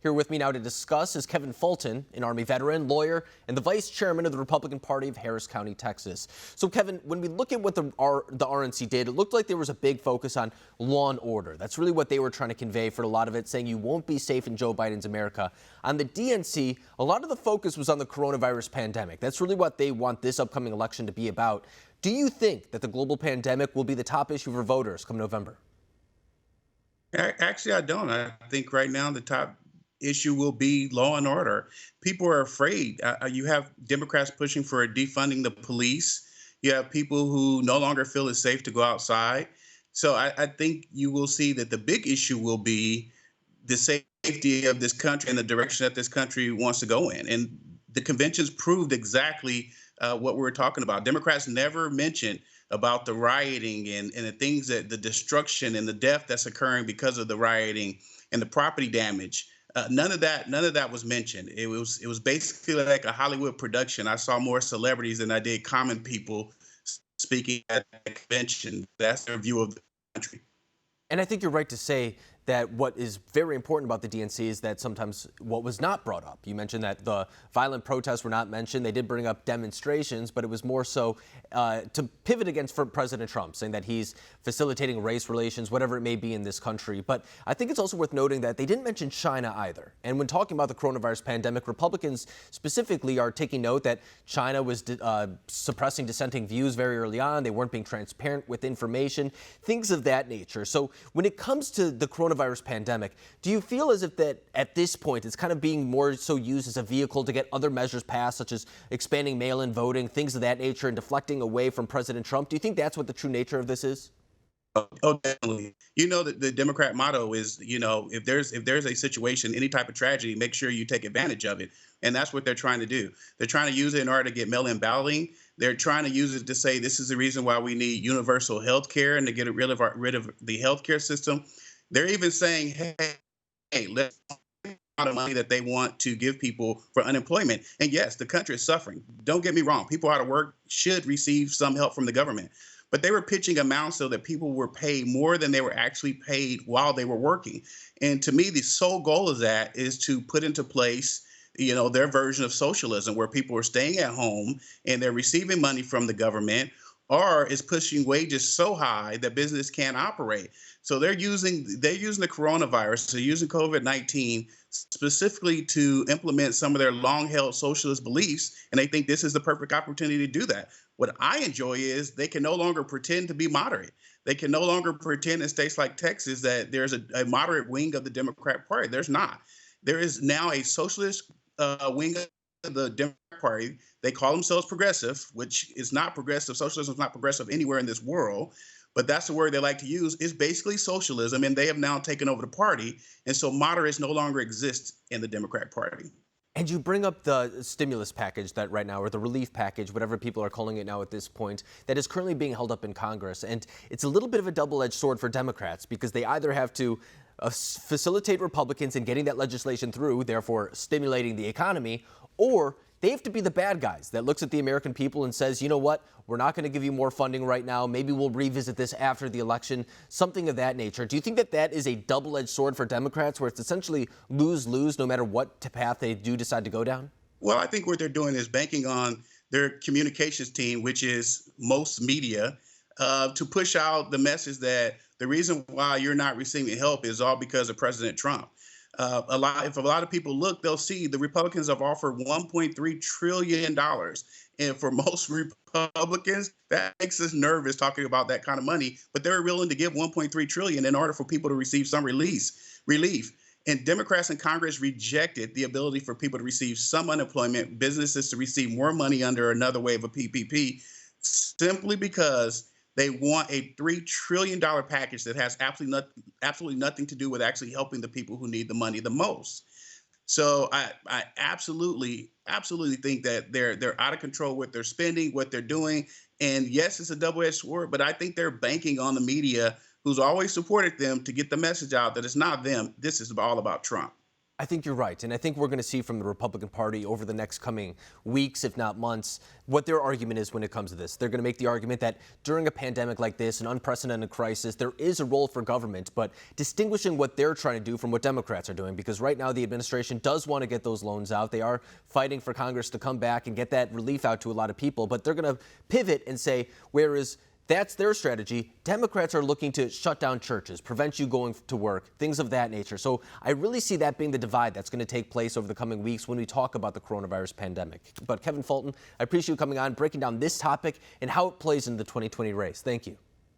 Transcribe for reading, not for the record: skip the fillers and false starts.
Here with me now to discuss is Kevin Fulton, an Army veteran, lawyer, and the vice chairman of the Republican Party of Harris County, Texas. So, Kevin, when we look at what the RNC did, it looked like there was a big focus on law and order. That's really what they were trying to convey for a lot of it, saying you won't be safe in Joe Biden's America. On the DNC, a lot of the focus was on the coronavirus pandemic. That's really what they want this upcoming election to be about. Do you think that the global pandemic will be the top issue for voters come November? Actually, I don't. I think right now the top issue will be law and order. People are afraid. You have Democrats pushing for defunding the police. You have people who no longer feel it's safe to go outside. So I think you will see that the big issue will be the safety of this country and the direction that this country wants to go in. And the conventions proved exactly what we were talking about. Democrats never mentioned about the rioting and the things that the destruction and the death that's occurring because of the rioting and the property damage. None of that was mentioned. It was basically like a Hollywood production. I saw more celebrities than I did common people speaking at the convention. That's their view of the country. And I think you're right to say that what is very important about the DNC is that sometimes what was not brought up. You mentioned that the violent protests were not mentioned. They did bring up demonstrations, but it was more so to pivot against President Trump, saying that he's facilitating race relations, whatever it may be in this country. But I think it's also worth noting that they didn't mention China either. And when talking about the coronavirus pandemic, Republicans specifically are taking note that China was suppressing dissenting views very early on. They weren't being transparent with information, things of that nature. So when it comes to the coronavirus pandemic, do you feel as if that at this point it's kind of being more so used as a vehicle to get other measures passed, such as expanding mail-in voting, things of that nature, and deflecting away from President Trump? Do you think that's what the true nature of this is? Oh, definitely. You know that the Democrat motto is, if there's a situation, any type of tragedy, make sure you take advantage of it. And that's what they're trying to do. They're trying to use it in order to get mail-in balloting. They're trying to use it to say this is the reason why we need universal health care and to get rid of the healthcare system. They're even saying, hey, let's amount of money that they want to give people for unemployment. And yes, the country is suffering. Don't get me wrong. People out of work should receive some help from the government. But they were pitching amounts so that people were paid more than they were actually paid while they were working. And to me, the sole goal of that is to put into place, their version of socialism, where people are staying at home and they're receiving money from the government, or is pushing wages so high that business can't operate. So they're using the coronavirus, they're using COVID-19 specifically to implement some of their long-held socialist beliefs, and they think this is the perfect opportunity to do that. What I enjoy is they can no longer pretend to be moderate. They can no longer pretend in states like Texas that there's a moderate wing of the Democrat Party. There's not. There is now a socialist wing of the Democrat Party. They call themselves progressive, which is not progressive. Socialism is not progressive anywhere in this world. But that's the word they like to use, is basically socialism, and they have now taken over the party. And so moderates no longer exist in the Democrat Party. And you bring up the stimulus package that right now, or the relief package, whatever people are calling it now at this point, that is currently being held up in Congress. And it's a little bit of a double-edged sword for Democrats, because they either have to facilitate Republicans in getting that legislation through, therefore stimulating the economy, or they have to be the bad guys that looks at the American people and says, you know what, we're not going to give you more funding right now. Maybe we'll revisit this after the election, something of that nature. Do you think that that is a double-edged sword for Democrats, where it's essentially lose-lose no matter what path they do decide to go down? Well, I think what they're doing is banking on their communications team, which is most media, to push out the message that the reason why you're not receiving help is all because of President Trump. If a lot of people look, they'll see the Republicans have offered $1.3 trillion. And for most Republicans, that makes us nervous talking about that kind of money. But they're willing to give $1.3 trillion in order for people to receive some relief. And Democrats in Congress rejected the ability for people to receive some unemployment, businesses to receive more money under another wave of PPP, simply because they want a $3 trillion package that has absolutely nothing to do with actually helping the people who need the money the most. So I absolutely think that they're out of control with their spending, what they're doing. And yes, it's a double-edged sword, but I think they're banking on the media, who's always supported them, to get the message out that it's not them. This is all about Trump. I think you're right. And I think we're going to see from the Republican Party over the next coming weeks, if not months, what their argument is when it comes to this. They're going to make the argument that during a pandemic like this, an unprecedented crisis, there is a role for government, but distinguishing what they're trying to do from what Democrats are doing, because right now the administration does want to get those loans out. They are fighting for Congress to come back and get that relief out to a lot of people, but they're going to pivot and say, whereas that's their strategy, Democrats are looking to shut down churches, prevent you going to work, things of that nature. So I really see that being the divide that's going to take place over the coming weeks when we talk about the coronavirus pandemic. But Kevin Fulton, I appreciate you coming on, breaking down this topic and how it plays into the 2020 race. Thank you.